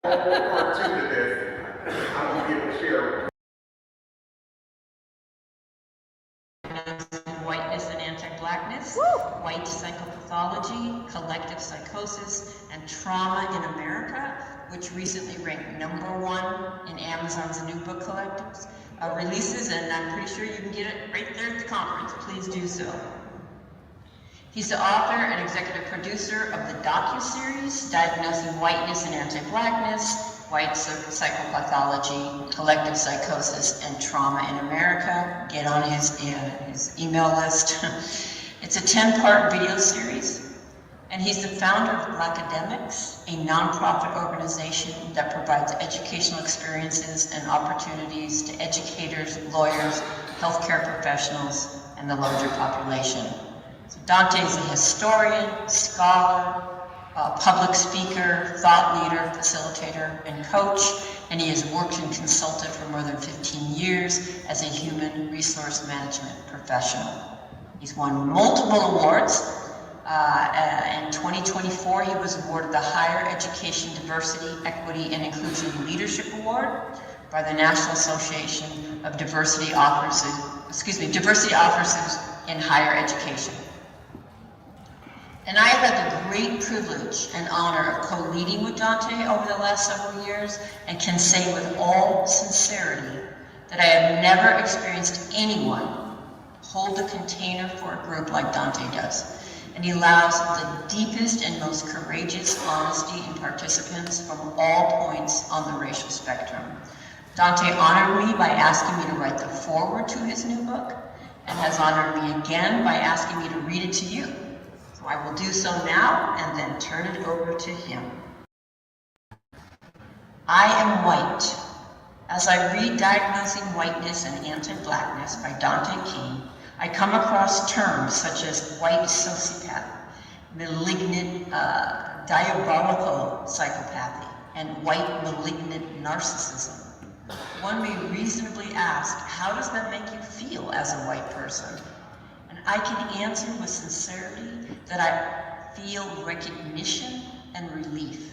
Part two to this, I'm going to be able to share. Diagnosing Whiteness and Anti-Blackness, White Psychopathology, Collective Psychosis, and Trauma in America, which recently ranked #1 in Amazon's new book collectives releases, and I'm pretty sure you can get it right there at the conference. Please do so. He's the author and executive producer of the docu-series Diagnosing Whiteness and Anti-Blackness, White Psychopathology, Collective Psychosis, and Trauma in America. Get on his email list. It's a 10-part video series, and he's the founder of Blackademics, a nonprofit organization that provides educational experiences and opportunities to educators, lawyers, healthcare professionals, and the larger population. So Dante is a historian, scholar, public speaker, thought leader, facilitator, and coach, and he has worked and consulted for more than 15 years as a human resource management professional. He's won multiple awards. In 2024, he was awarded the Higher Education Diversity, Equity, and Inclusion Leadership Award by the National Association of Diversity Officers in Higher Education. And I have had the great privilege and honor of co-leading with Dante over the last several years, and can say with all sincerity that I have never experienced anyone hold a container for a group like Dante does. And he allows the deepest and most courageous honesty in participants from all points on the racial spectrum. Dante honored me by asking me to write the foreword to his new book, and has honored me again by asking me to read it to you. So I will do so now and then turn it over to him. I am white. As I read Diagnosing Whiteness and Anti-Blackness by Dante King, I come across terms such as white sociopath, malignant diabolical psychopathy, and white malignant narcissism. One may reasonably ask, how does that make you feel as a white person? And I can answer with sincerity that I feel recognition and relief.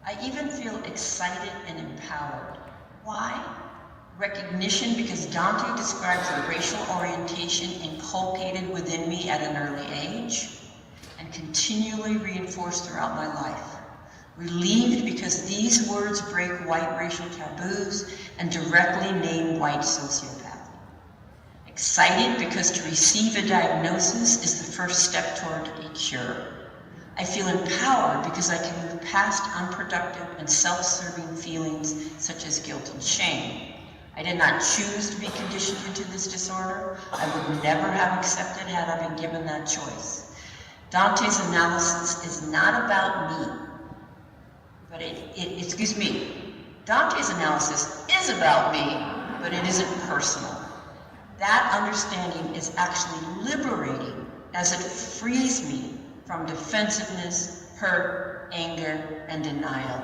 I even feel excited and empowered. Why? Recognition because Dante describes a racial orientation inculcated within me at an early age and continually reinforced throughout my life. Relieved because these words break white racial taboos and directly name white sociopathy. Excited because to receive a diagnosis is the first step toward a cure. I feel empowered because I can move past unproductive and self-serving feelings such as guilt and shame. I did not choose to be conditioned into this disorder. I would never have accepted had I been given that choice. Dante's analysis is not about me, but Dante's analysis is about me, but it isn't personal. That understanding is actually liberating as it frees me from defensiveness, hurt, anger, and denial.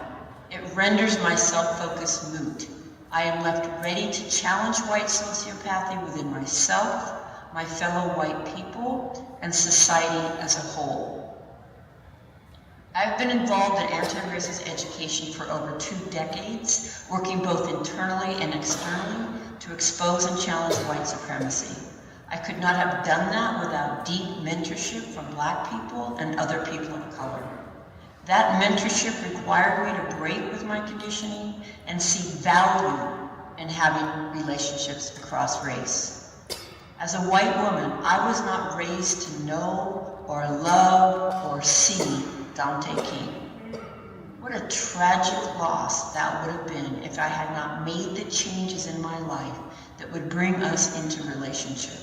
It renders my self-focus moot. I am left ready to challenge white sociopathy within myself, my fellow white people, and society as a whole. I've been involved in anti-racist education for over 2 decades, working both internally and externally to expose and challenge white supremacy. I could not have done that without deep mentorship from Black people and other people of color. That mentorship required me to break with my conditioning and see value in having relationships across race. As a white woman, I was not raised to know or love or see Dante King. What a tragic loss that would have been if I had not made the changes in my life that would bring us into relationship.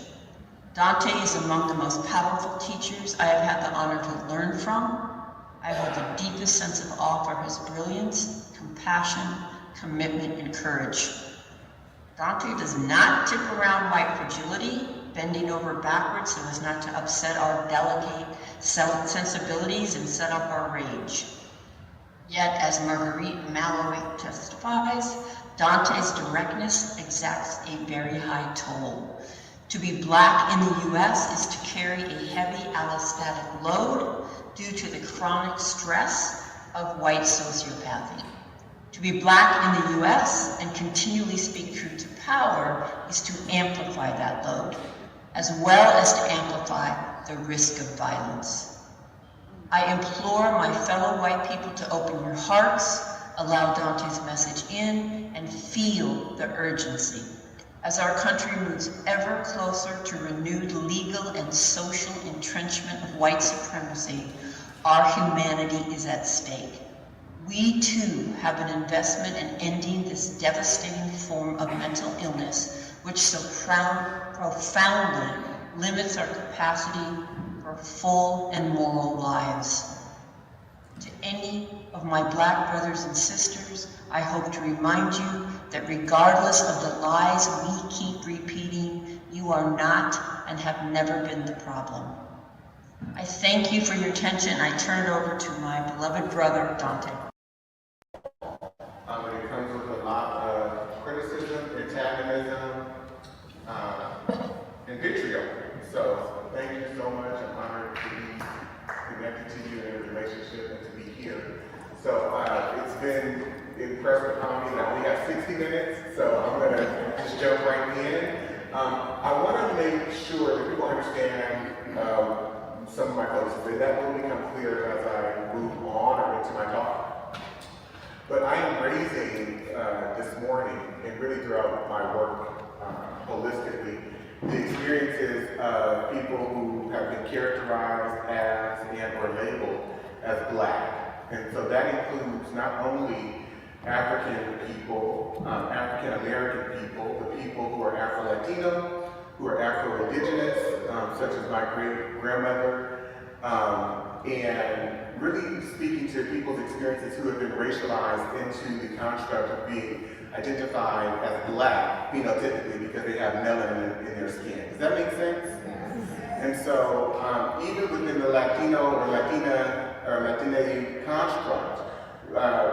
Dante is among the most powerful teachers I have had the honor to learn from. I hold the deepest sense of awe for his brilliance, compassion, commitment, and courage. Dante does not tip around white fragility, bending over backwards so as not to upset our delicate sensibilities and set up our rage. Yet, as Marguerite Malloy testifies, Dante's directness exacts a very high toll. To be Black in the US is to carry a heavy allostatic load due to the chronic stress of white sociopathy. To be Black in the US and continually speak truth to power is to amplify that load, as well as to amplify the risk of violence. I implore my fellow white people to open your hearts, allow Dante's message in, and feel the urgency. As our country moves ever closer to renewed legal and social entrenchment of white supremacy, our humanity is at stake. We too have an investment in ending this devastating form of mental illness, which so profoundly limits our capacity for full and moral lives. To any of my Black brothers and sisters, I hope to remind you that regardless of the lies we keep repeating, you are not and have never been the problem. I thank you for your attention. I turn it over to my beloved brother, Dante. It comes with a lot of criticism, antagonism, and vitriol. So thank you so much. I'm honored to be connected to you in a relationship and to be here. So it's been impressive upon me that we have 60 minutes, so I'm going to just jump right in. I want to make sure that people understand some of my folks, that will become clear as I move on or into my talk. But I am raising this morning, and really throughout my work holistically, the experiences of people who have been characterized as and or labeled as Black. And so that includes not only African people, African American people, the people who are Afro-Latino, who are Afro-Indigenous, such as my great-grandmother, and really speaking to people's experiences who have been racialized into the construct of being identified as Black, phenotypically, because they have melanin in their skin. Does that make sense? And so, even within the Latino or Latina or Latina construct,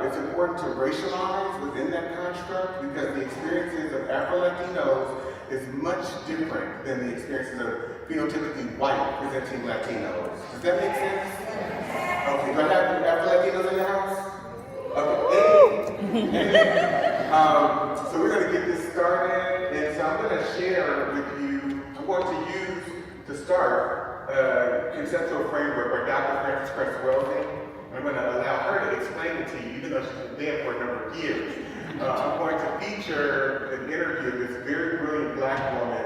it's important to racialize within that construct because the experiences of Afro-Latinos is much different than the experiences of phenotypically white presenting Latinos. Does that make sense? Okay, do I have Afro-Latinos in the house? Okay, so we're going to get this started, and so I'm going to share with you, I'm going to use to start a conceptual framework by Dr. Frances Cress Welsing. I'm going to allow her to explain it to you, even though she's been dead for a number of years. I'm going to feature an interview of this very brilliant Black woman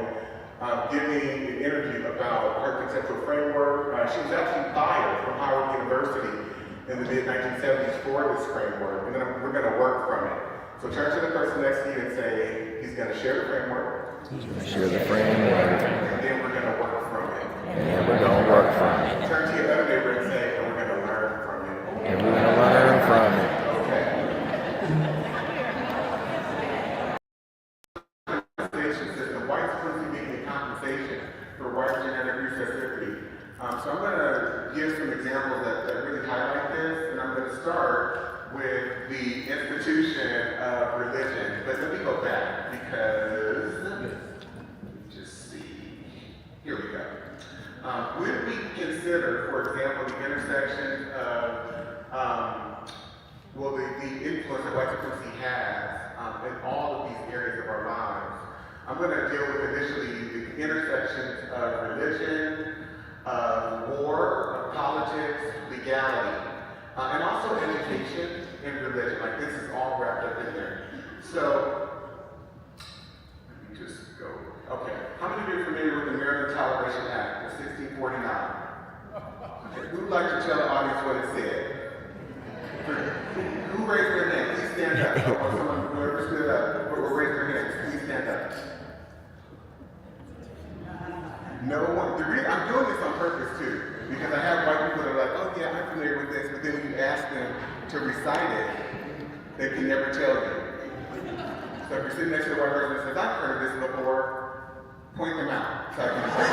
giving an interview about her conceptual framework. She was actually fired from Howard University in the mid-1970s for this framework, and then we're going to work from it. So turn to the person next to you and say, he's going to share the framework. He's going to share the framework. And then we're going to work from it. And we're going to work from it. Turn to your other neighbor and say, and we're going to learn from it. And we're going to learn from it. Okay. System, white supremacy being the compensation for white genetic recessivity. So I'm going to give some examples that really highlight this, and I'm going to start with the institution of religion. But let me go back because, let me just see. Here we go. Would we consider, for example, the intersection of the influence that white supremacy has in all of these areas of our lives? I'm going to deal with initially the intersections of religion, of war, of politics, legality, and also education and religion. Like this is all wrapped up in there. So, let me just go. Okay. How many of you are familiar with the American Toleration Act of 1649? Okay. Who would like to tell the audience what it said? Who raised their hand? Please stand up. Or someone, whoever stood up, or raised their hands, please stand up. No one. The reason I'm doing this on purpose too, because I have white people that are like, oh yeah, I'm familiar with this, but then when you ask them to recite it, they can never tell you. So if you're sitting next to a white person that says, I've heard of this before, point them out. So I can point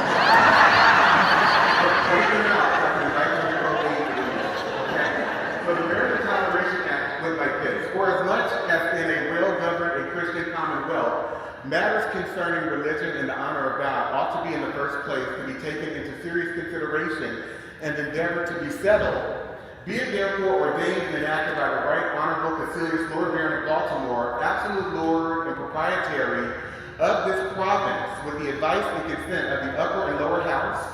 them out so I can invite them to go read it. Okay. So the American Toleration Act went like this. For as much as in a well-governed and Christian commonwealth, matters concerning religion and the honor of God ought to be in the first place to be taken into serious consideration and endeavored to be settled. Be it therefore ordained and enacted by the right honorable Caecilius Lord Baron of absolute lord and proprietary of this province, with the advice and consent of the upper and lower house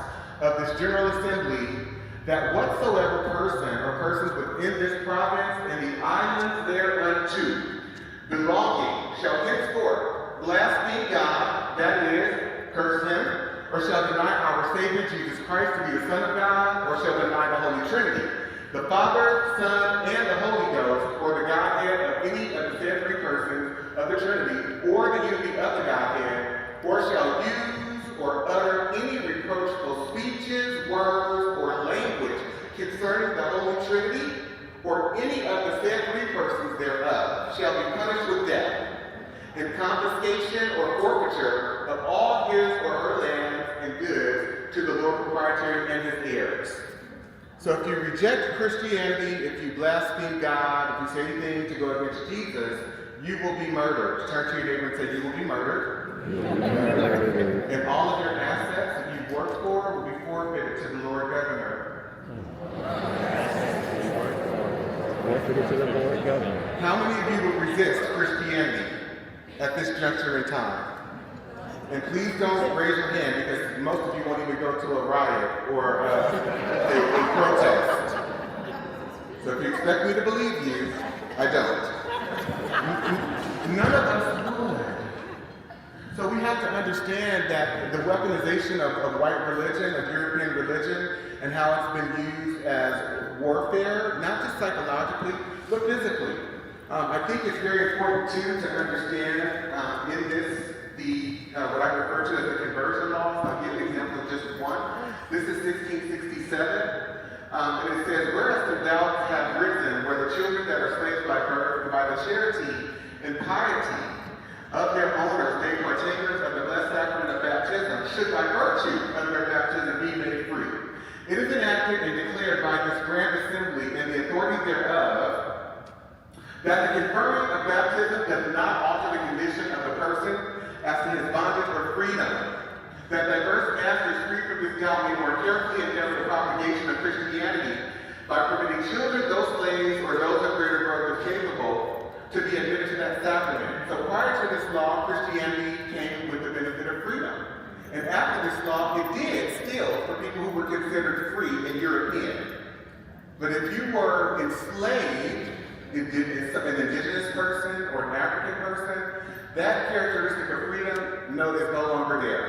of this General Assembly, that whatsoever person or persons within this province and the islands thereunto belonging shall henceforth blaspheme God, that is, curse him, or shall deny our Savior Jesus Christ to be the Son of God, or shall deny the Holy Trinity, the Father, Son, and the Holy Ghost, or the Godhead of any of the said three persons of the Trinity, or the unity of the Godhead, or shall use or utter any reproachful speeches, words, or language concerning the Holy Trinity, or any of the said three persons thereof, shall be punished with death, and confiscation or forfeiture of all his or her lands and goods to the Lord proprietary and his heirs. So if you reject Christianity, if you blaspheme God, if you say anything to go against Jesus, you will be murdered. Turn to your neighbor and say, you will be murdered. And all of your assets that you've worked for will be forfeited to the Lord Governor. Forfeited to the Lord Governor. How many of you will resist Christianity at this juncture in time? And please don't raise your hand, because most of you won't even go to a riot or a protest. So if you expect me to believe you, I don't. None of us would. So we have to understand that the weaponization of white religion, of European religion, and how it's been used as warfare, not just psychologically, but physically. I think it's very important too to understand in this what I refer to as the conversion laws. I'll give an example of just one. This is 1667, and it says, whereas the doubts have risen, where the children that are slaves by birth, by the charity and piety of their owners, made partakers of the blessed sacrament of baptism, should by virtue of their baptism be made free. It is enacted and declared by this grand assembly and the authority thereof, that the conferring of baptism does not alter the condition of the person as to his bondage or freedom, that diverse masters free from this doubt may more carefully endeavor the propagation of Christianity by permitting children, those slaves, or those of greater growth capable, to be admitted to that sacrament. So prior to this law, Christianity came with the benefit of freedom. And after this law, it did still for people who were considered free and European. But if you were enslaved, an indigenous person or an African person, that characteristic of freedom, no, is no longer there.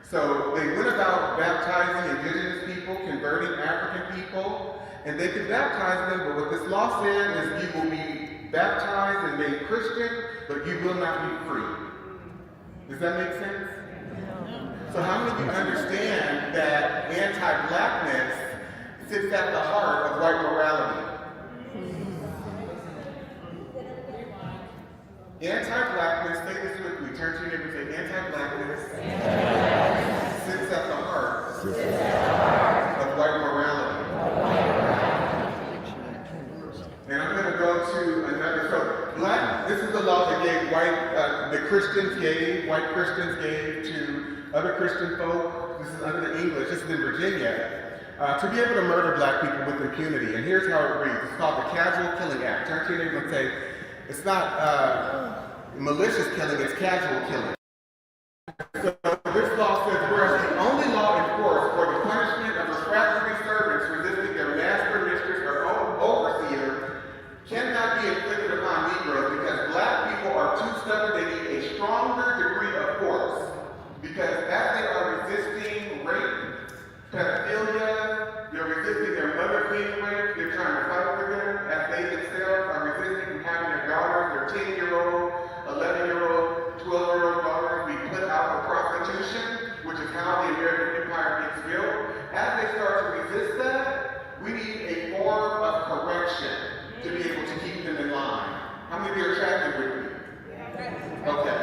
So they went about baptizing indigenous people, converting African people, and they could baptize them, but what this law said is you will be baptized and made Christian, but you will not be free. Does that make sense? So how many of you understand that anti-blackness sits at the heart of white morality? Anti-blackness, say this with me, turn to your neighbor and say, anti-blackness sits at the heart of white morality. And I'm going to go to another, so this is the law that gave white Christians gave to other Christian folk. This is under the English, this is in Virginia, to be able to murder black people with impunity. And here's how it reads. It's called the Casual Killing Act. Turn to your neighbor and say, it's not malicious killing, it's casual killing. So this law says, whereas the only law enforced for the punishment of refractory servants resisting their master, mistress, or overseer cannot be inflicted upon Negroes because black people are too stubborn, they need a stronger degree of force. Because as they are resisting rape, pedophilia, they're resisting their mother being raped, they're trying to fight for them, as they themselves are resisting from having their daughters, their 10-year-old, 11-year-old, 12-year-old daughters be put out for prostitution, which is how the American empire gets built. As they start to resist that, we need a form of correction to be able to keep them in line. How many of you are tracking with me? Okay.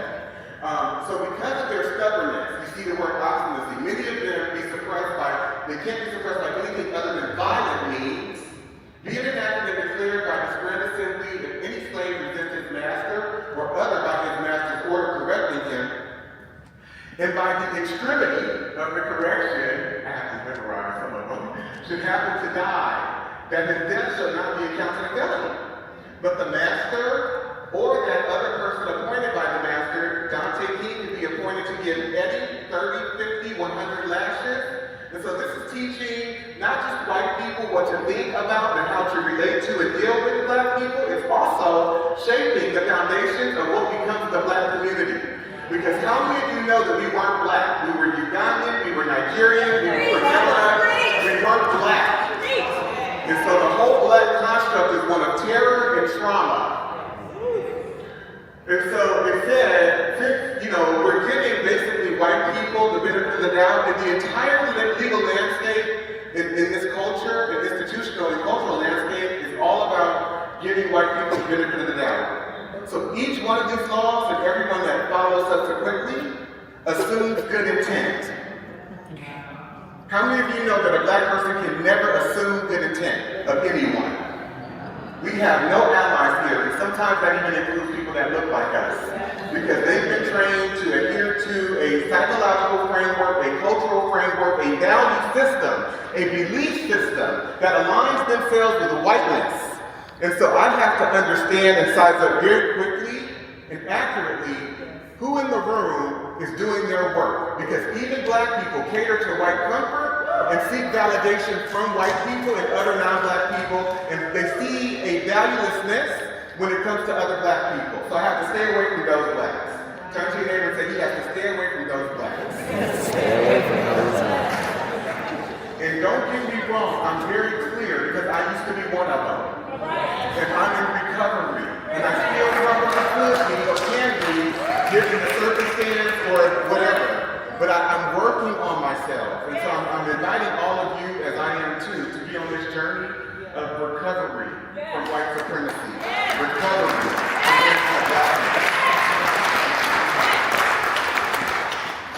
So because of their stubbornness, you see the word obstinacy, many of them they can't be suppressed by anything other than violent means, be it enacted and declared by this grand assembly if any slave resists his master or other by his master's order correcting him, and by the extremity of the correction, I have to memorize some of them, should happen to die, that his death shall not be accounted a felony, but the master or that other person to think about and how to relate to and deal with Black people is also shaping the foundations of what becomes the Black community. Because how many of you know that we weren't Black? We were Ugandan, we were Nigerian, we were Canada, we weren't Black. And so the whole Black construct is one of terror and trauma. And so it said, since, we're giving basically white people the benefit of the doubt, and the entire legal landscape in this culture, and institutional and cultural landscape, is all about giving white people the benefit of the doubt. So each one of these laws and everyone that follows subsequently assumes good intent. How many of you know that a Black person can never assume good intent of anyone? We have no allies here, and sometimes that even includes people that look like us, because they've been trained to adhere to a psychological framework, a cultural framework, a value system, a belief system that aligns themselves with whiteness. And so I have to understand and size up very quickly and accurately who in the room is doing their work, because even Black people cater to white comfort and seek validation from white people and other non-Black people, and they see a valuelessness when it comes to other Black people. So I have to stay away from those Blacks. Turn to your neighbor and say, you have to stay away from those Blacks. And don't get me wrong, I'm very clear, because I used to be one of them. And I'm in recovery. And I still struggle with be or can be, given the circumstance or whatever. But I'm working on myself. And so I'm inviting all of you, as I am too, to be on this journey of recovery from white supremacy. Recovery from anti-blackness.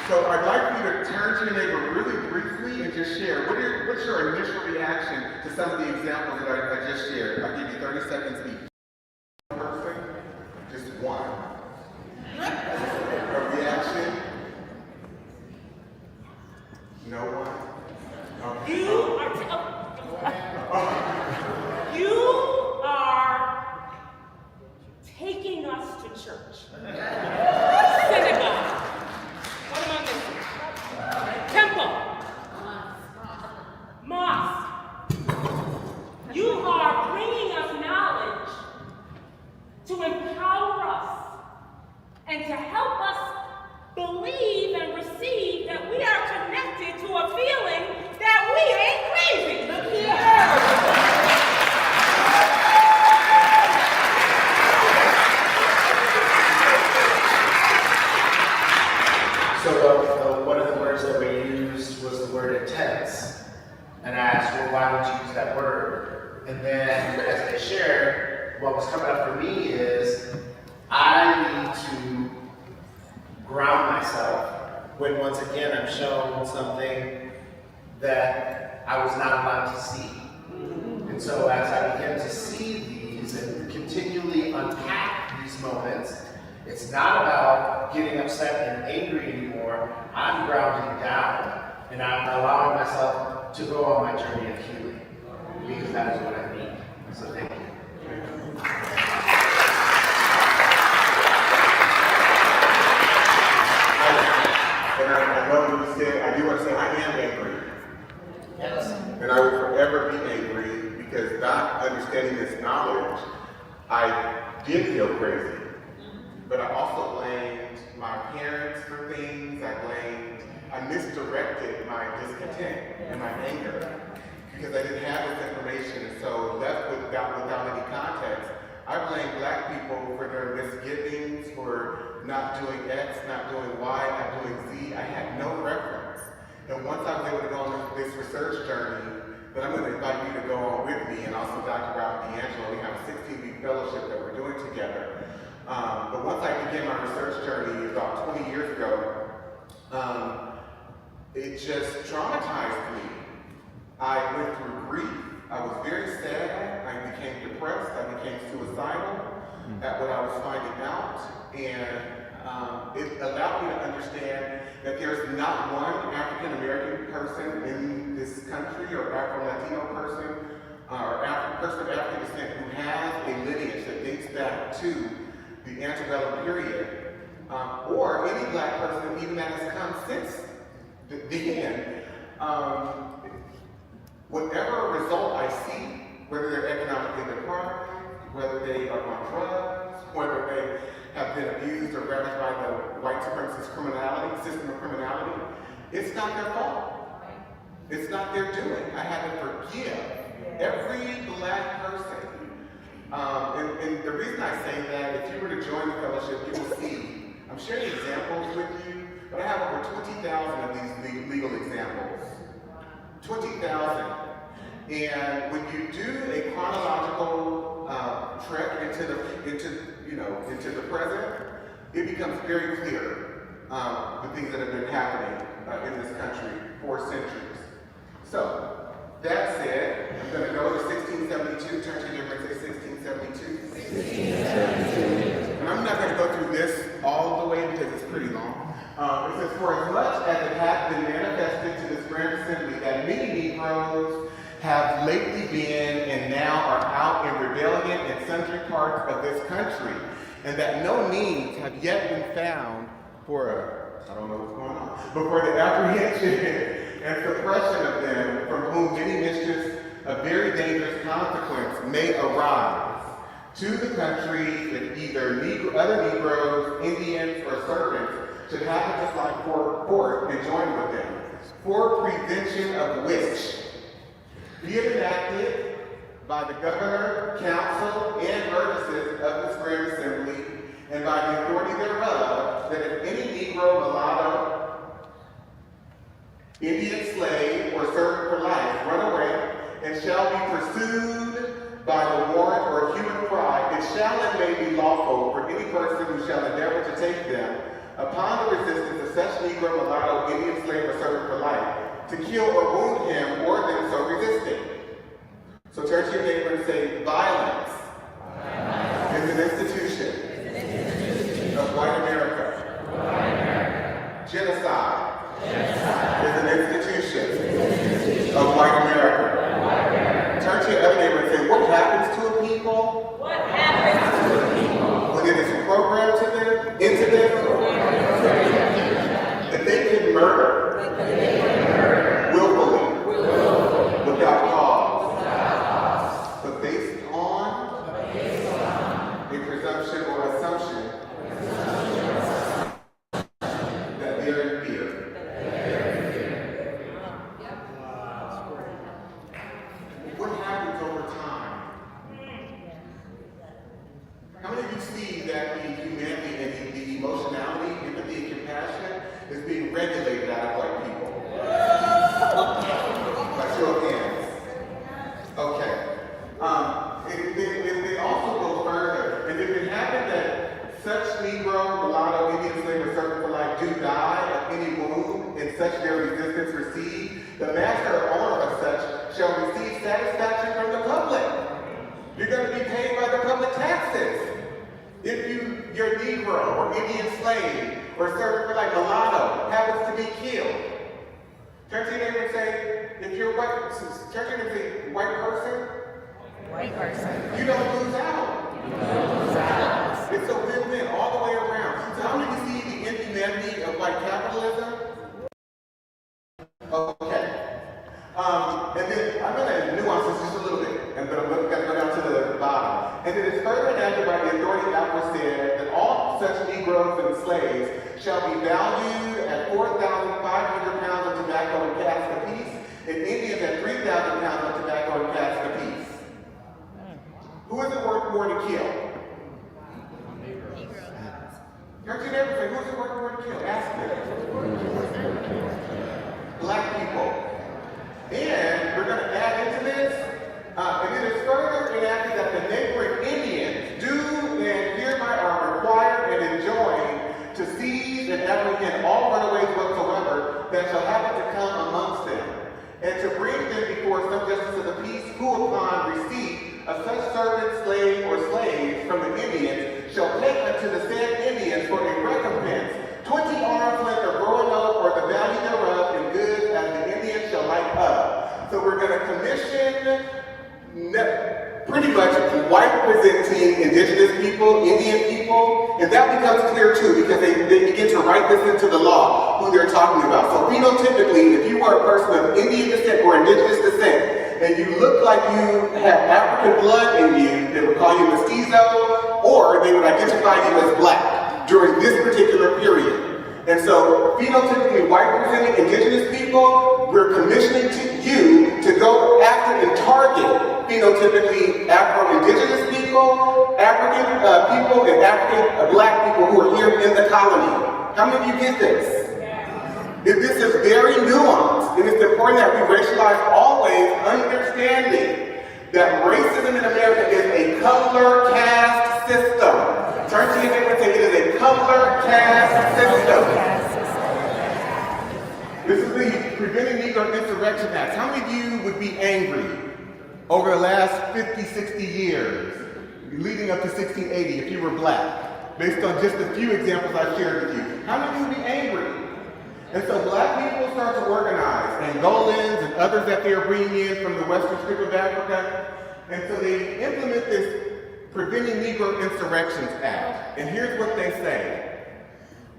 So I'd like you to turn to your neighbor really briefly and just share. What's your initial reaction to some of the examples that I just shared? I'll give you 30 seconds each. Person, just one. A reaction? No one? Okay. You are taking us to church. Synagogue. What am I missing? Temple. Mosque. You are bringing us knowledge to empower us and to help us believe and receive that we are connected to a feeling that we ain't crazy. Look here. So one of the words that we used was the word intense. And I asked, well, why would you use that word? And then as they shared, what was coming up for me is I need to ground myself when once again I'm shown something that I was not allowed to see. And so as I begin to see these and continually unpack these moments, it's not about getting upset and angry anymore. I'm grounding down and I'm allowing myself to go on my journey of healing, because that is what I need. So thank you. And I love what you said. I do want to say I am angry. Yes. And I will forever be angry, because not understanding this knowledge, I did feel crazy. But I also blamed my parents for things. I misdirected my discontent and my anger, because I didn't have this information. And so left without any context, I blame Black people for their misgivings, for not doing X, not doing Y, not doing Z. I had no reference. And once I was able to go on this research journey, then I'm going to invite you to go on with me, and also Dr. Ralph D'Angelo. We have a 16-week fellowship that we're doing together. But once I began my research journey about 20 years ago, it just traumatized me. I went through grief. I was very sad. I became depressed. I became suicidal at what I was finding out. And it allowed me to understand that there's not one African American person in this country, or Afro-Latino person, or person of African descent who has a lineage that dates back to the antebellum period, or any Black person even that has come since the end. whatever result I see, whether they're economically deprived, whether they are on drugs, whether they have been abused or ravaged by the white supremacist system of criminality, it's not their fault. It's not their doing. I have to forgive every black person. And the reason I say that, if you were to join the fellowship, you will see, I'm sharing examples with you, but I have over 20,000 of these legal examples. 20,000. And when you do a chronological trek into the present, it becomes very clear the things that have been happening in this country for centuries. So, that said, I'm going to go to 1672. Turn to your neighbor and say 1672. 1672. And I'm not going to go through this all the way because it's pretty long. It says, for as much as it hath been manifested to this grand assembly that many Negroes have lately been and now are out in rebellion in sundry parts of this country, and that no means have yet been found for, I don't know what's going on, but for the apprehension and suppression of them, from whom many mischiefs of very dangerous consequence may arise to the country, if either other Negroes, Indians, or servants should happen to slide forth and join with them, for prevention of which be it enacted by the governor, council, and burgesses of this grand assembly, and by the authority thereof, that if any Negro, mulatto, Indian slave, or servant for life run away, and shall be pursued by the warrant or human cry, it shall and may be lawful for any person who shall endeavor to take them upon the resistance of such Negro, mulatto, Indian slave, or servant for life, to kill or wound him or them so resisting. So turn to your neighbor and say, violence is an institution of white America. Genocide is an institution of white America. Turn to your other neighbor and say, what happens to a people? What happens to a people? When it is programmed into them, that they can murder willfully, without cause, but based on a presumption or assumption that they are in fear. What happens over time? How many of you see that the humanity and the emotionality, empathy, and compassion is being regulated out of white people? By show of hands. Okay. It also goes further. And if it happened that such Negro, mulatto, Indian slave, or servant for life do die of any wound in such their resistance received, the master or owner of such shall receive satisfaction from the public. You're going to be paid by the public taxes. If your Negro or Indian slave or servant for life, mulatto, happens to be killed, turn to your neighbor and say, if you're white, turn to your neighbor and say, white person, you don't lose out. It's a win-win all the way around. So how many of you see the inhumanity of white capitalism? Okay. And then I'm going to nuance this just a little bit, but I'm going to go down to the bottom. And it is further enacted by the authority aforesaid that all such Negroes and slaves shall be valued at 4,500 pounds of tobacco and casks apiece, and Indians at 3,000 pounds of tobacco and casks apiece. Who is it worth more to kill? Turn to your neighbor and say, who is it worth more to kill? Ask them. Black people. And we're going to add into this, and it is further enacted that the neighboring Indians do and hereby are required and enjoined to seize and apprehend all runaways whatsoever that shall happen to come amongst them, and to bring them before some justice of the peace, who upon receipt of such servant, slave, or slaves from the Indians shall take unto the said Indians for a recompense 20 arms length of roanoke or the value thereof in goods as the Indians shall like up. So we're going to commission pretty much white presenting indigenous people, Indian people, and that becomes clear too because they begin to write this into the law. who they're talking about. So phenotypically, if you were a person of Indian descent or indigenous descent, and you look like you have African blood in you, they would call you mestizo, or they would identify you as black during this particular period. And so, phenotypically white-presenting indigenous people, we're commissioning you to go after and target phenotypically Afro-indigenous people, African people, and African black people who are here in the colony. How many of you get this? This is very nuanced, and it's important that we racialize always, understanding that racism in America is a color caste system. Turn to your neighbor and say, it is a color caste system. This is the Preventing Negro Insurrection Act. How many of you would be angry over the last 50, 60 years, leading up to 1680, if you were black, based on just a few examples I shared with you? How many of you would be angry? And so black people start to organize, Angolans and others that they are bringing in from the western strip of Africa. And so they implement this Preventing Negro Insurrections Act. And here's what they say.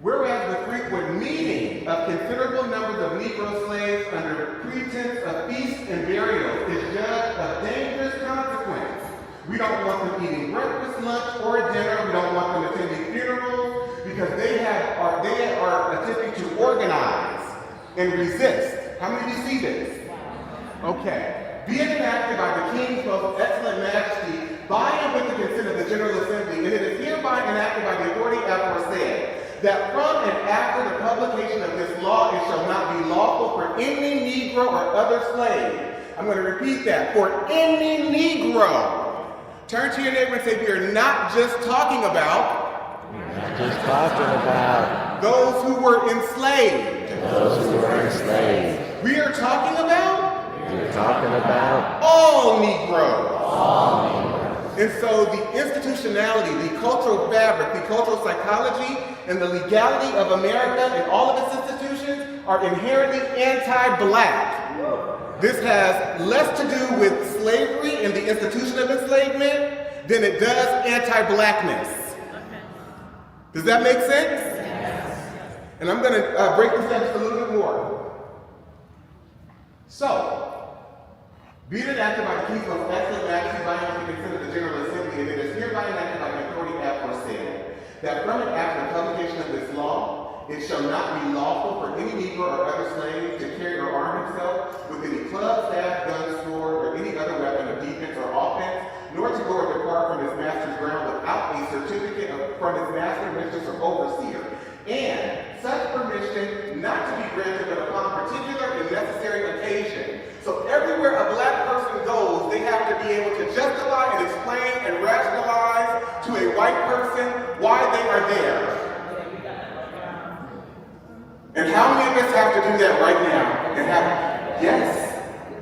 Whereas the frequent meeting of considerable numbers of Negro slaves under pretense of feasts and burials is judged of dangerous consequence. We don't want them eating breakfast, lunch, or dinner. We don't want them attending funerals because they are attempting to organize and resist. How many of you see this? Okay. Being enacted by the King's most excellent majesty by and with the consent of the General Assembly, and it is hereby enacted by the authority aforesaid, that from and after the publication of this law, it shall not be lawful for any Negro or other slave. I'm going to repeat that. For any Negro. Turn to your neighbor and say, we are not just talking about. We're not just talking about those who were enslaved. those who were enslaved. We are talking about. We're talking about All Negroes. all Negroes. And so the institutionality, the cultural fabric, the cultural psychology, and the legality of America and all of its institutions are inherently anti-black. This has less to do with slavery and the institution of enslavement than it does anti-blackness. Does that make sense? And I'm going to break this down just a little bit more. So, being enacted by the King's most excellent majesty by and with the consent of the General Assembly, and it is hereby enacted by the authority aforesaid, that from and after the publication of this law, it shall not be lawful for any Negro or other slave to carry or arm himself with any club, staff, gun, sword, or any other weapon of defense or offense, nor to go or depart from his master's ground without a certificate from his master, mistress, or overseer. And such permission not to be granted but upon particular and necessary occasion. So everywhere a black person goes, they have to be able to justify and explain and rationalize to a white person why they are there. And how many of us have to do that right now? And have, yes,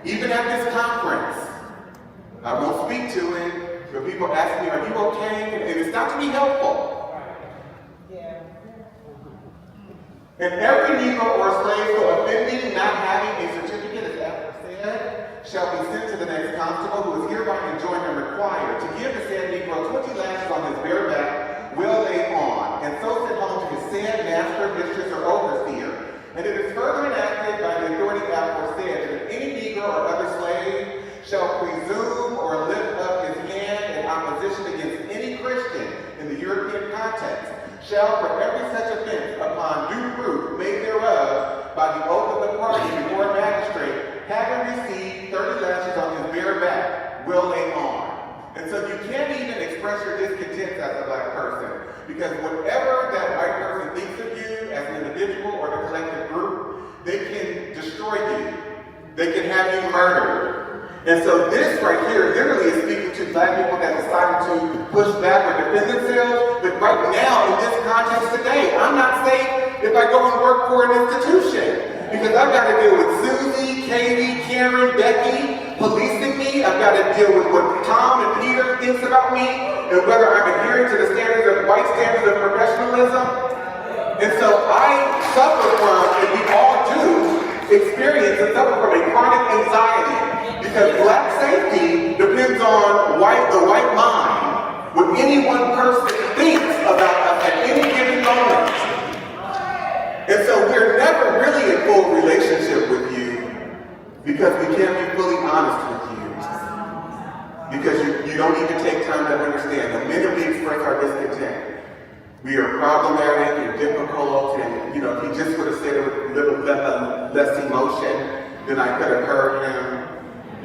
even at this conference. I won't speak to it, but people ask me, are you okay? And it's not to be helpful. And every Negro or slave for offending, not having a certificate, as After said, shall be sent to the next constable, who is hereby enjoined and required to give the said Negro 20 lashes on his bare back, will lay on, and so send home to his said master, mistress, or overseer. And it is further enacted by the authority aforesaid that any Negro or other slave shall presume or lift up his hand in opposition against any Christian in the European context, shall for every such offense upon due proof made thereof by the oath of the party before a magistrate, having received 30 lashes on his bare back, will lay on. And so you can't even express your discontent as a black person, because whatever that white person thinks of you as an individual or the collective group, they can destroy you. They can have you murdered. And so this right here literally is speaking to black people that decided to push back or defend themselves. But right now, in this context today, I'm not safe if I go and work for an institution. Because I've got to deal with Susie, Katie, Karen, Becky policing me. I've got to deal with what Tom and Peter thinks about me and whether I'm adhering to the standards of white standards of professionalism. And so I suffer from, and we all do, experience and suffer from a chronic anxiety. Because black safety depends on the white mind, what any one person thinks about us at any given moment. And so we're never our discontent. We are problematic and difficult, and if he just would have said it with a little less emotion, then I could have heard him.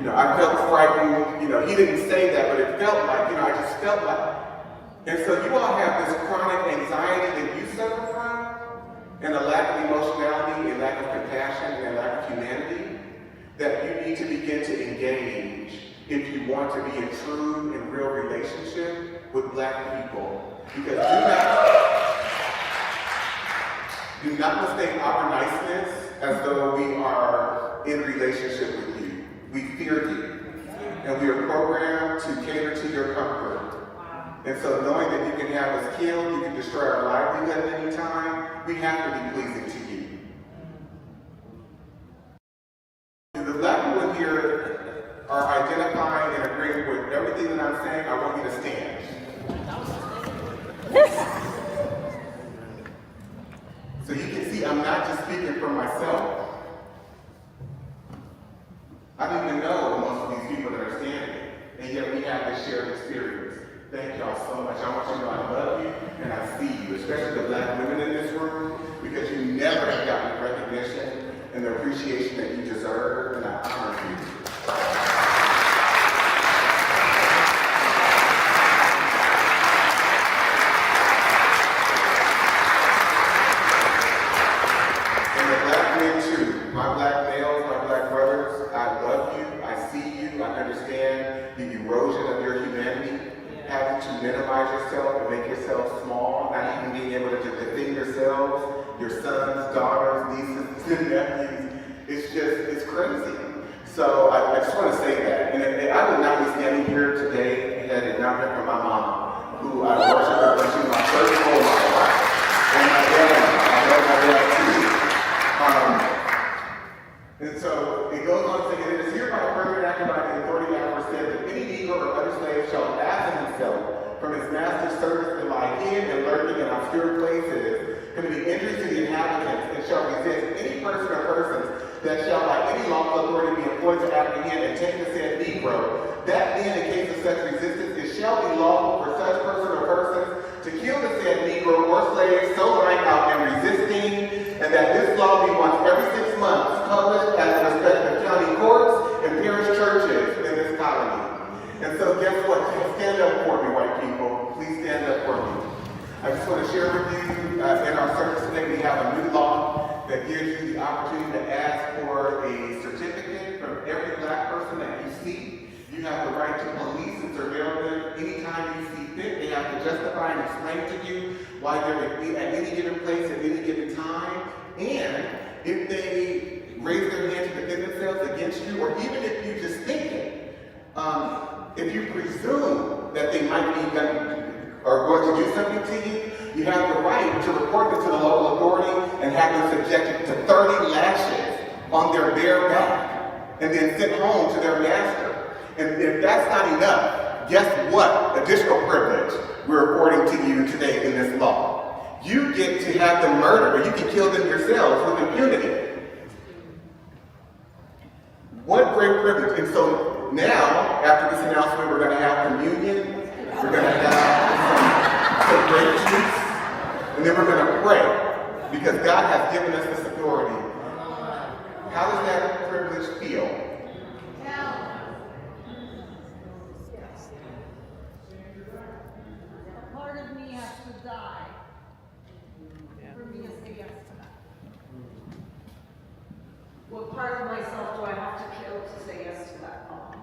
I felt frightened. He didn't say that, but it felt like, I just felt like. And so you all have this chronic anxiety that you suffer from, and a lack of emotionality, and lack of compassion, and a lack of humanity, that you need to begin to engage if you want to be in true and real relationship with Black people. Because do not mistake our niceness as though we are in relationship with you. We fear you, and we are programmed to cater to your comfort. And so knowing that you can have us killed, you can destroy our livelihood at any time, we have to be pleasing to you. The Black people here are identifying and agreeing with everything that I'm saying. I want you to stand. So you can see I'm not just speaking for myself. I don't even know most of these people that are standing, and yet we have this shared experience. Thank y'all so much. I want you to know I love you and I see you, especially the Black women in this room, because you never have gotten the recognition and the appreciation that you deserve, and I honor you. And the Black men too, my Black males, my Black brothers, I love you, I see you, I understand the erosion of your humanity. Having to minimize yourself and make yourself small, not even being able to defend yourselves, your sons, daughters, nieces, and nephews. It's crazy. So I just want to say that. And I would not be standing here today had it not been for my mom, who I worship when she was my first role model. And my dad, I love my dad too. And so it goes on saying, it is hereby further enacted by the authority that said that any Negro or other slave shall absent himself from his master's service and lie hid and lurking in obscure places, committing injuries to the inhabitants, and shall resist any person or persons that shall by any lawful authority be employed to apprehend and take the said Negro. That then, in case of such resistance, it shall be lawful for such person or persons to kill the said Negro or slave so lying out and resisting, and that this law be once every 6 months published at the respective county courts and parish churches in this colony. And so guess what? Stand up for me, white people. Please stand up for me. I just want to share with you, in our service today, we have a new law that gives you the opportunity to ask for a certificate from every Black person that you see. You have the right to police and surveil them anytime you see fit. They have to justify and explain to you why they're at any given place at any given time. And if they raise their hand to defend themselves against you, or even if you just think it, if you presume that they might be going to do something to you, you have the right to report them to the local authority and have them subjected to 30 lashes on their bare back and then sent home to their master. And if that's not enough, guess what additional privilege we're affording to you today in this law? You get to have them murdered, or you can kill them yourselves with impunity. What great privilege. And so now, after this announcement, we're going to have communion, we're going to have some grape juice, and then we're going to pray, because God has given us this authority. How does that privilege feel? Part of me has to die for me to say yes to that. What part of myself do I have to kill to say yes to that law?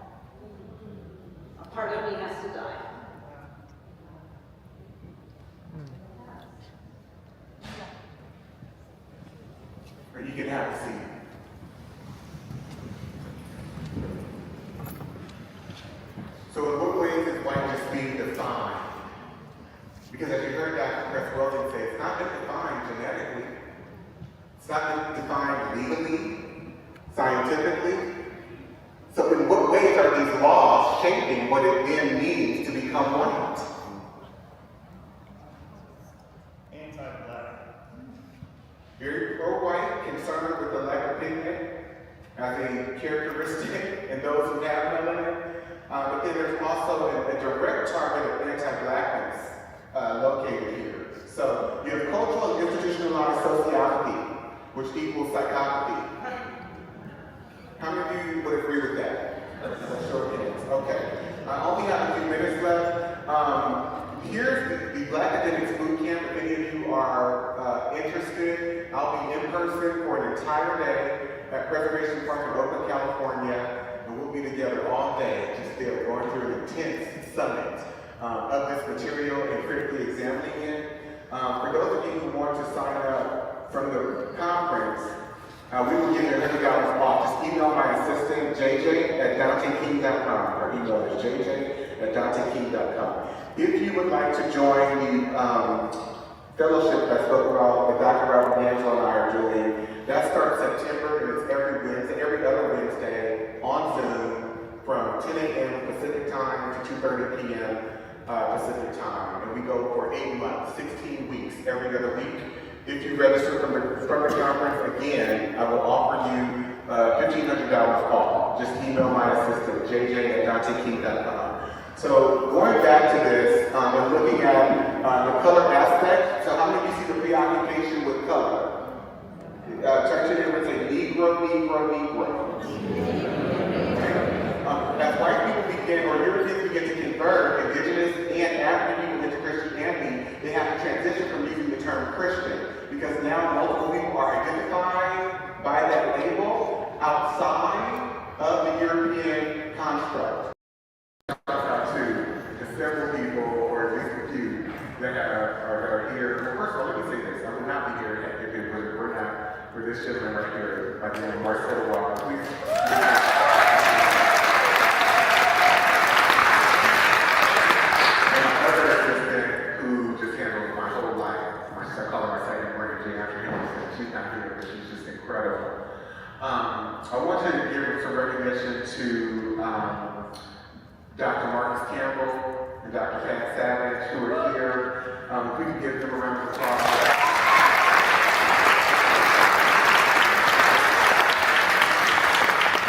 A part of me has to die. Or you can have a seat. So in what ways is whiteness being defined? Because as you heard Dr. Chris Weldon say, it's not been defined genetically. It's not been defined legally, scientifically. So in what ways are these laws shaping what it then means to become white? Anti-Black. Very pro-white, concerned with the lack of pigment as a characteristic in those who have melanin. But then there's also a direct target of anti-Blackness which equals psychopathy. How many of you would agree with that? Show of hands. Okay. I only have a few minutes left. Here's the Black Academics Boot Camp. If any of you are interested, I'll be in person for an entire day at Preservation Park in Oakland, California, and we'll be together all day, just there going through an intense summit of this material and critically examining it. For those of you who want to sign up from the conference, we will give you $100 off. Just email my assistant, jj@danteking.com. Our email is jj@danteking.com. If you would like to join the fellowship I spoke about that Dr. Robert D'Angelo and I are doing, that starts September, and it's every other Wednesday on Zoom from 10 a.m. Pacific time to 2:30 p.m. Pacific time. And we go for 8 months, 16 weeks, every other week. If you register from the conference, again, I will offer you $1,500 off. Just email my assistant, jj@danteking.com. So going back to this and looking at the color aspect, so how many of you see the preoccupation with color? Turn to them and say Negro, Negro, Negro. As white people begin, or Europeans begin to convert, indigenous and African people into Christianity, they have to transition from using the term Christian, because now multiple people are identified by that label outside of the European construct. To several people, or at least a few, that are here. First of all, let me say this. I would not be here if it were not for this gentleman right here, by the name of Marcelo Walker. Please. And my other assistant, who just handles my whole life. I call her my second mortgage after him. She's not here, but she's just incredible. I want to give some recognition to Dr. Marcus Campbell and Dr. Pat Savage, who are here. If we can give them a round of applause.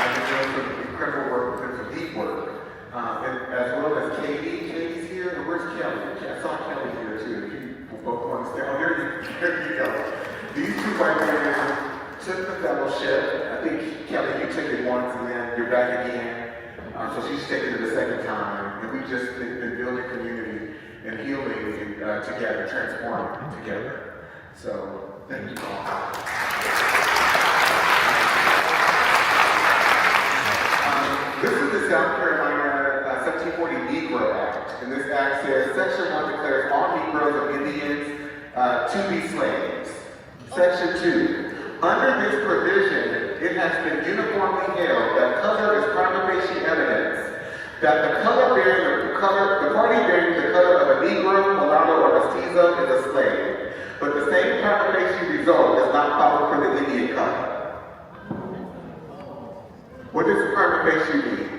I've been doing some incredible work with them, some deep work. And as well as Katie. Katie's here, and where's Kelly? I saw Kelly here too. If you both want to stay. Oh, there you go. These two white women took the fellowship. I think, Kelly, you took it once and then you're back again. So she's taken it the second time, and we've just been building community and healing together, transforming together. So, thank you all. This is the South Carolina 1740 Negro Act, and this act says, Section 1 declares all Negroes of Indians to be slaves. Section 2, under this provision, it has been uniformly held that color is prima facie evidence that the party bearing the color of a Negro, mulatto, or mestizo is a slave. But the same prima facie result does not follow for the Indian color. What does prima facie mean?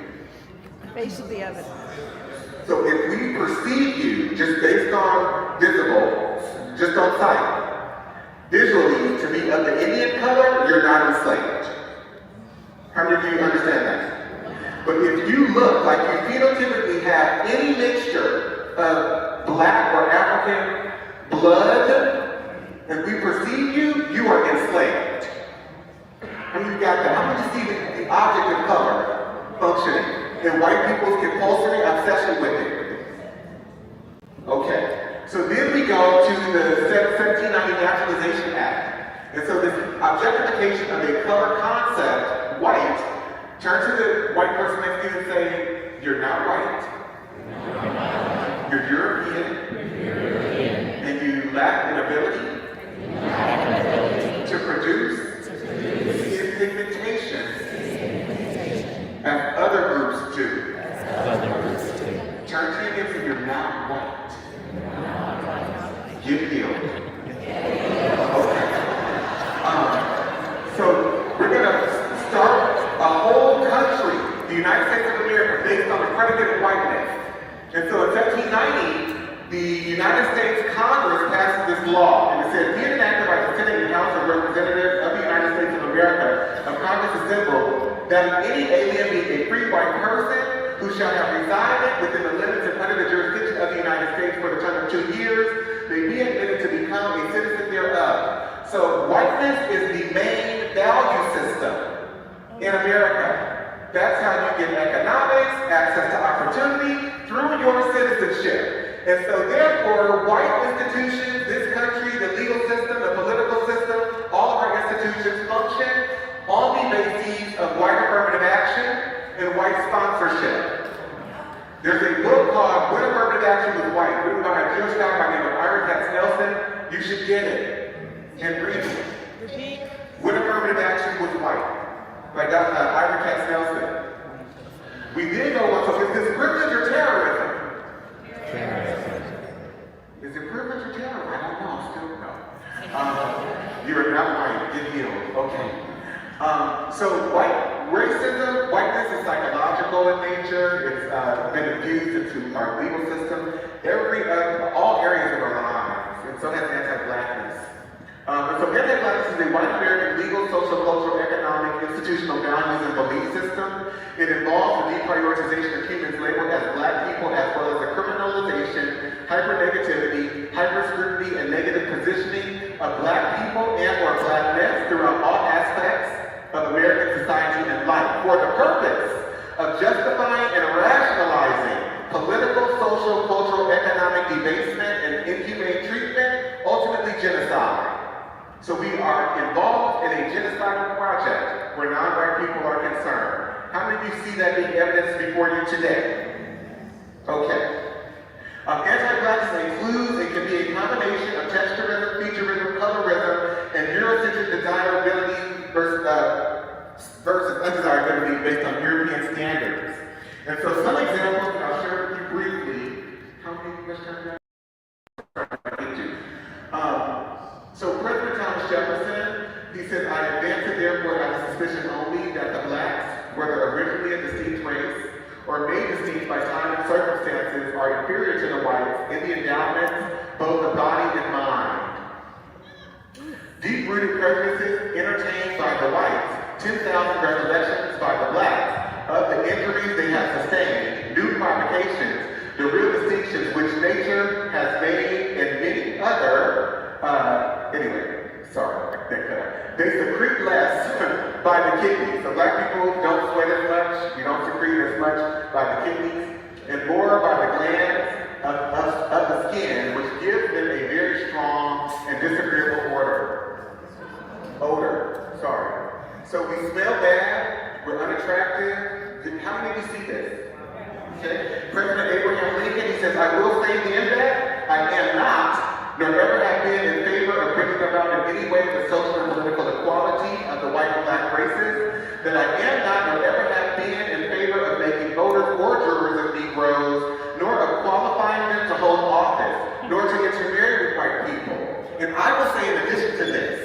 Face of the evidence. So if we perceive you just based on visible, just on sight, visually, to be of the Indian color, you're not enslaved. How many of you understand that? But if you look like you phenotypically have any mixture of black or African blood, and we perceive you, you are enslaved. How many of you got that? How many of you see the object of color functioning in white people's compulsory obsession with it? Okay. So then we go to the 1790 Naturalization Act. And so this objectification of a color concept, white, turn to the white person next to you and say, you're not white. You're European. And you lack an ability to produce skin pigmentation as other groups do. Turn to your neighbor and say, you're not white. Get healed. Okay. So we're going to start a whole country, the United States of America, based on the predicate of whiteness. And so in 1790, the United States Congress passes this law, and it says, be it enacted by the Senate and House of Representatives of the United States of America, of Congress assembled, that any alien being a free white person who shall have resided within the limits and under the jurisdiction of the United States for the term of 2 years may be admitted to become a citizen thereof. So white whiteness is the main value system in America. That's how you get economics, access to opportunity through your citizenship. And so therefore, white institutions, this country, the legal system, the political system, all of our institutions function on the basis of white affirmative action and white sponsorship. There's a book called When Affirmative Action Was White, written by a Jewish guy by the name of Ira Katz Nelson. You should get it and read it. When Affirmative Action Was White, by Ira Katz Nelson. We then go on, so is this privilege or terrorism? Is it privilege or terrorism? I don't know, I still don't know. You're not white, get healed, okay. So whiteness is psychological in nature. It's been infused into our legal system, all areas of our lives, and so has anti-blackness. And so anti-blackness is a white American legal, social, cultural, economic, institutional values and belief system. It involves the deprioritization of humans labeled as black people, as well as the criminalization, hyper-negativity, hyper-scrutiny, and negative positioning of black people and or blackness throughout all aspects of American society and life for the purpose of justifying and rationalizing political, social, cultural, economic debasement and inhumane treatment, ultimately genocide. So we are involved in a genocidal project where non-white people are concerned. How many of you see that being evidenced before you today? Okay. Anti-blackness includes, it can be a combination of texturism, featurism, colorism, and Eurocentric desirability versus undesirability based on European standards. And so some examples that I'll share with you briefly. How many questions? So President Thomas Jefferson, he said, I advance it therefore out of suspicion only that the blacks, whether originally a distinct race or made distinct by time and circumstances, are inferior to the whites in the endowments, both of body and mind. Deep-rooted prejudices entertained by the whites, 10,000 recollections by the blacks of the injuries they have sustained, new provocations, the real distinctions which nature has made and many other, they secrete less by the kidneys. So black people don't sweat as much, you don't secrete as much by the kidneys, and more by the glands of the skin, which gives them a very strong and disagreeable odor. So we smell bad, we're unattractive. How many of you see this? Okay. President Abraham Lincoln, he says, I will say then that I am not, nor ever have been in favor of bringing about in any way the social and political equality of the white and black races, that I am not, nor ever have been in favor of making voters or jurors of Negroes, nor of qualifying them to hold office, nor to intermarry with white people. And I will say in addition to this,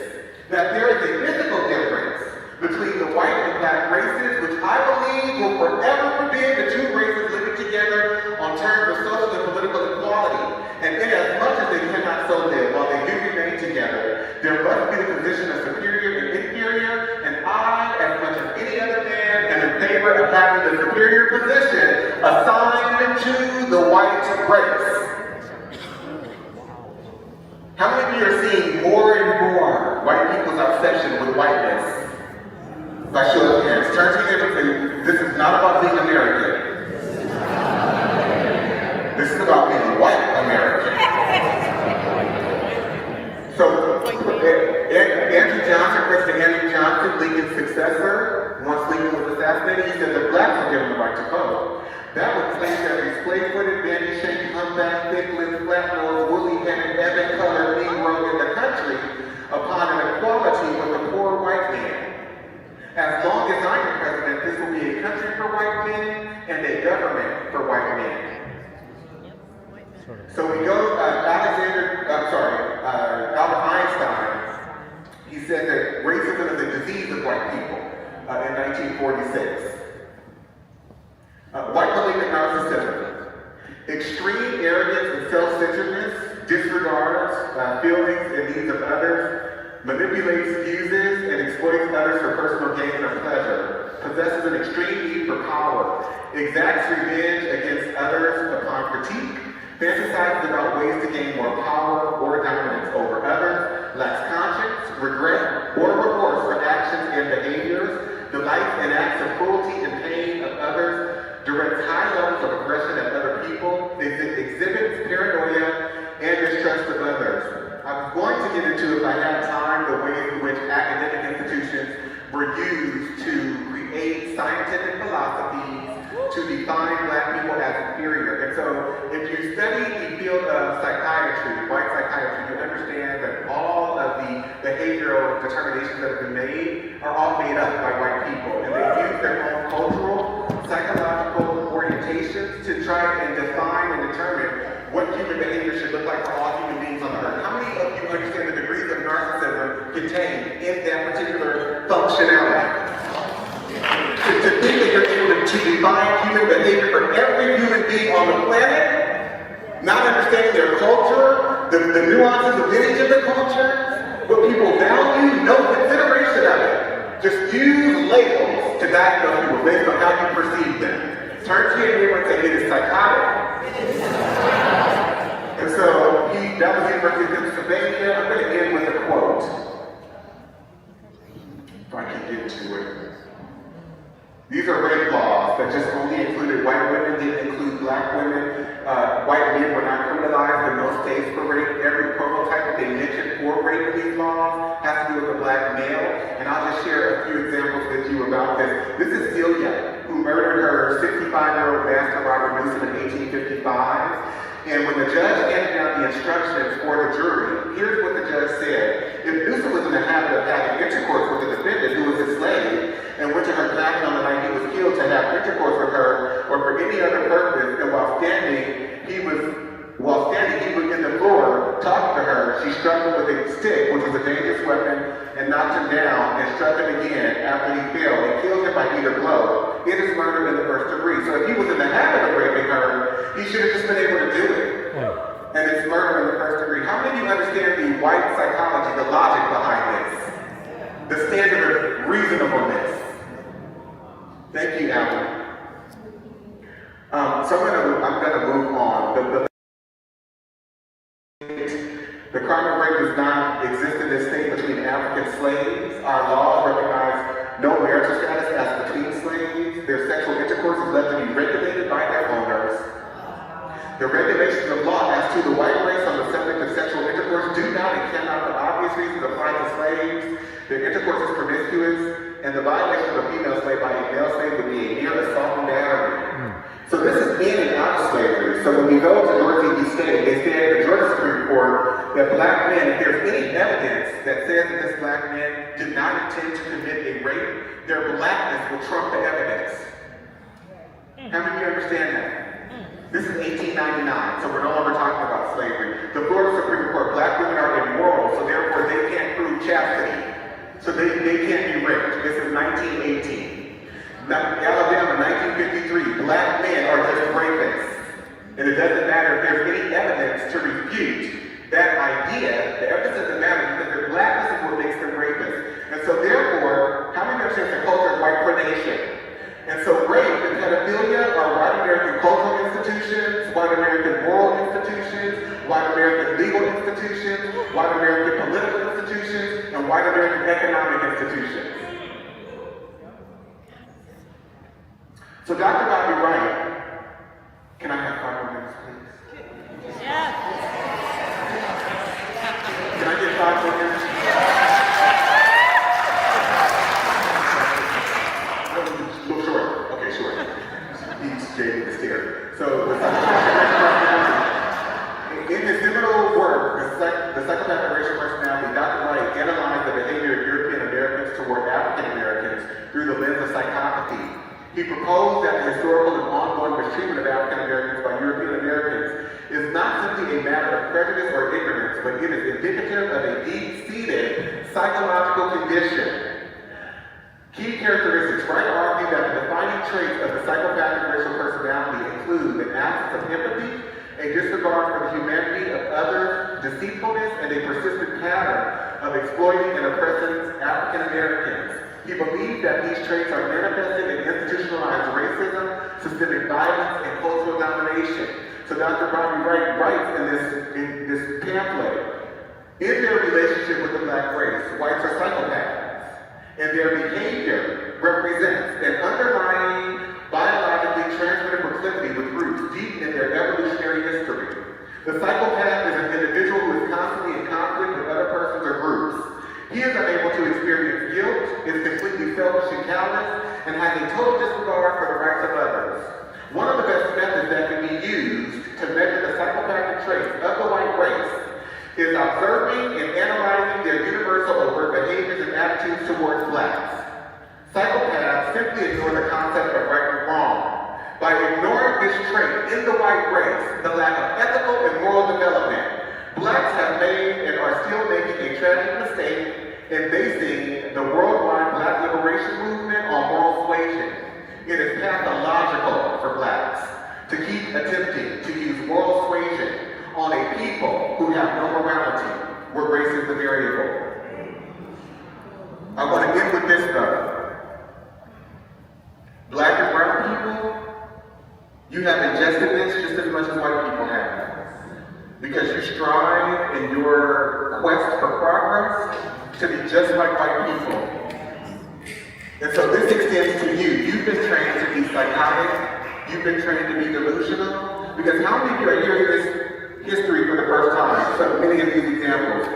that there is a mythical difference between the white and black races, which I believe will forever forbid the two races living together on terms of social and political equality. And inasmuch as they cannot so live while they do remain together, there must be the position of superior and inferior, and I, as much as any other man, am in favor of having the superior position assigned to the white race. How many of you are seeing more and more white people's obsession with whiteness? By show of hands. Turn to your neighbor. This is not about being American. This is about being white American. So, President Andrew Johnson, Lincoln's successor, once Lincoln was assassinated, he said the blacks were given the right to vote. That would place every splay-footed, bandy-shaped, humpback, thick-lipped, flat-nosed, woolly-headed, ebon-colored Negro in the country upon an equality with the poor white man. As long as I am president, this will be a country for white men and a government for white men. So we go, Albert Einstein, he said that racism is a disease of white people in 1946. White malignant narcissism, extreme arrogance and self-centeredness, disregards feelings and needs of others, manipulates, uses, and exploits others for personal gain or pleasure, possesses an extreme need for power, exacts revenge against others upon critique, fantasizes about ways to gain more power or dominance over others, lacks conscience, regret, I was going to get into, if I had time, the ways in which academic institutions were used to create scientific philosophies to define Black people as inferior. And so if you study the field of psychiatry, white psychiatry, you understand that all of the behavioral determinations that have been made are all made up by white people. And they use their own cultural, psychological orientations to try and define and determine what human behavior should look like for all human beings on the earth. How many of you understand the degrees of narcissism contained in that particular functionality? To think that you're able to define human behavior for every human being on the planet, not understanding their culture, the nuances of lineage of the culture, what people value, no consideration of it. Just use labels to diagnose people based on how you perceive them. Turn to your neighbor and say, it is psychotic. And so, that was University of Pennsylvania. I'm going to end with a quote. If I can get to it. These are rape laws that just only included white women, didn't include Black women. White men were not criminalized in most states for rape. Every prototype that they mentioned for rape in these laws has to do with a Black male. And I'll just share a few examples with you about this. This is Celia, who murdered her 65-year-old master, Robert Newsom, in 1855. And when the judge handed down the instructions for the jury, here's what the judge said. If Newsom was in the habit of having intercourse with the defendant, who was his slave, and went to her cabin on the night he was killed to have intercourse with her, or for any other purpose, and while standing, he was in the floor talking to her, she struck him with a stick, which was a dangerous weapon, and knocked him down, and struck him again after he fell, and killed him by either blow. It is murder in the first degree. So if he was in the habit of raping her, he should have just been able to do it. And it's murder in the first degree. How many of you understand the white psychology, the logic behind this? The standard of reasonableness. Thank you, Alan. So I'm gonna move on. The crime of rape does not exist in this state between African slaves. Our laws recognize no marital status as between slaves. Their sexual intercourse is left to be regulated by their owners. The regulations of law as to the white race on the subject of sexual intercourse do not and cannot, for obvious reasons, apply to slaves. Their intercourse is promiscuous, and the violation of a female slave by a male slave would be a mere assault and battery. So this is in and out of slavery. So when we go to Dorothy v. State, they said in the Georgia Supreme Court that Black men, if there's any evidence that says that this Black man did not intend to commit a rape, their Blackness will trump the evidence. How many of you understand that? This is 1899, so we're no longer talking about slavery. The Florida Supreme Court, Black women are immoral, so therefore they can't prove chastity. So they can't be raped. This is 1918. Alabama, 1953, Black men are just rapists. And it doesn't matter if there's any evidence to refute that idea. The evidence doesn't matter because their Blackness is what makes them rapists. And so therefore, how many understand the culture of white predation? And so rape and pedophilia are white American cultural institutions, white American moral institutions, white American legal institutions, white American political institutions, and white American economic institutions. So Dr. Bobby Wright, can I have 5 more minutes, please? Yeah. Can I get 5 more minutes? Look short. Okay, short. He's Jay the Stair. So in his seminal work, the Psychopathic Racial Personality, Dr. Wright analyzed the behavior of European Americans toward African Americans through the lens of psychopathy. He proposed that the historical and ongoing mistreatment of African Americans by European Americans is not simply a matter of prejudice or ignorance, but it is indicative of a deep-seated psychological condition. Key characteristics. Wright argued that the defining traits of the psychopathic racial personality include an absence of empathy, a disregard for the humanity of others, deceitfulness, and a persistent pattern of exploiting and oppressing African Americans. He believed that these traits are manifested in institutionalized racism, systemic violence, and cultural domination. So Dr. Bobby Wright writes in this pamphlet, in their relationship with the Black race, whites are psychopaths, and their behavior represents an underlying biologically transmitted proclivity with roots deep in their evolutionary history. The psychopath is an individual who is constantly in conflict observing and analyzing their universal overt behaviors and attitudes towards blacks. Psychopaths simply ignore the concept of right and wrong. By ignoring this trait in the white race, the lack of ethical and moral development, blacks have made and are still making a tragic mistake in basing the worldwide black liberation movement on moral suasion. It is pathological for blacks to keep attempting to use moral suasion on a people who have no morality, where race is the variable. I want to end with this though. Black and brown people, you have ingested this just as much as white people have. Because you strive in your quest for progress to be just like white people. And so this extends to you. You've been trained to be psychotic. You've been trained to be delusional. Because how many of you are hearing this history for the first time? So many of these examples,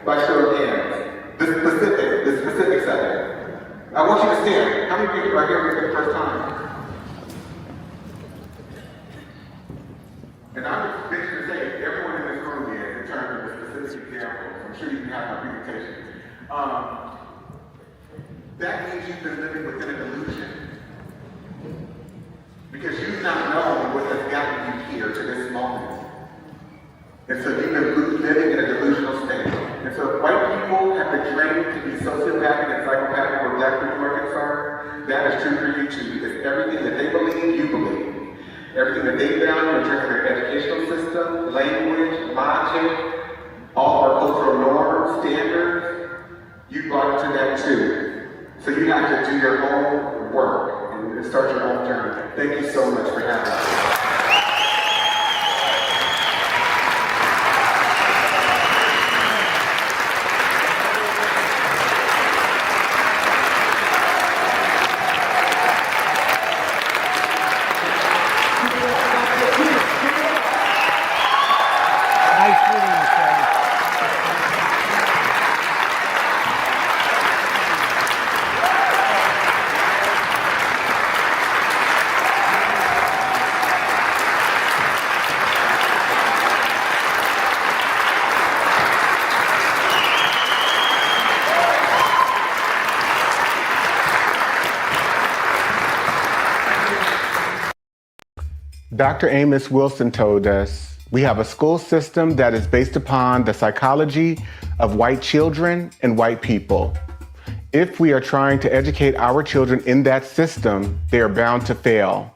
by show of hands. The specifics of it. I want you to stand. How many of you are hearing it for the first time? And I'm just to say, everyone in this room is, in terms of the specific examples. I'm sure you can have my presentation. That means you've been living within a delusion. Because you've not known what has gotten you here to this moment. And so you've been living in a delusional state. And so if white people have been trained to be sociopathic and psychopathic where black people are concerned, that is true for you too. Because everything that they believe, you believe. Everything that they value in terms of their educational system, language, logic, all our cultural norms, standards, you brought into that too. So you have to do your own work and start your own journey. Thank you so much for having us. Dr. Amos Wilson told us, we have a school system that is based upon the psychology of white children and white people. If we are trying to educate our children in that system, they are bound to fail.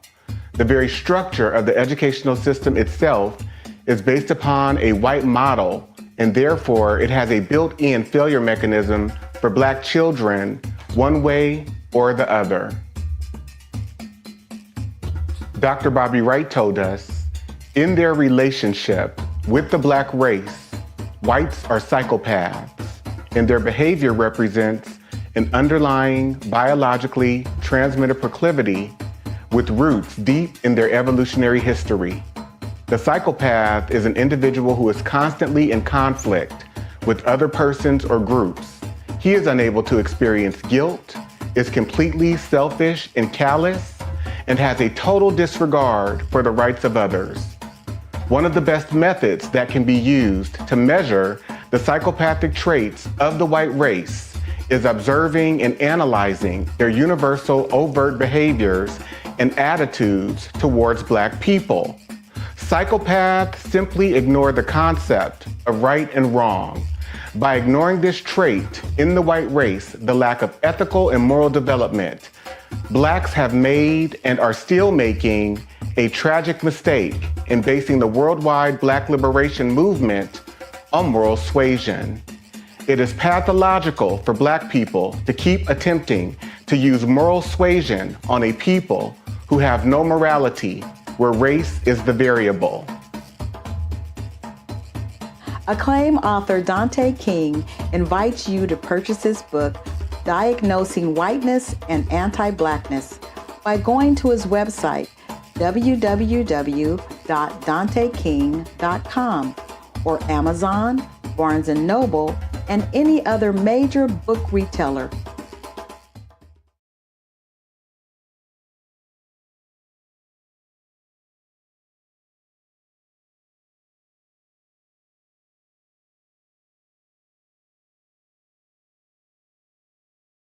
The very structure of the educational system itself is based upon a white model, and therefore it has a built-in failure mechanism for black children, one way or the other. Dr. Bobby Wright told us, in their relationship with the black race, whites are psychopaths, and their behavior represents an underlying biologically transmitted proclivity with roots deep in their evolutionary history. The psychopath is an individual who is constantly in conflict with other persons or groups. He is unable to experience guilt, is completely selfish and callous, and has a total disregard for the rights of others. One of the best methods that can be used to measure the psychopathic traits of the white race is observing and analyzing their universal overt behaviors and attitudes towards black people. Psychopaths simply ignore the concept of right and wrong. By ignoring this trait in the white race, the lack of ethical and moral development, blacks have made and are still making a tragic mistake in basing the worldwide black liberation movement on moral suasion. It is pathological for black people to keep attempting to use moral suasion on a people who have no morality, where race is the variable. Acclaimed author Dante King invites you to purchase his book, Diagnosing Whiteness and Anti-Blackness, by going to his website, www.danteking.com, or Amazon, Barnes & Noble, and any other major book retailer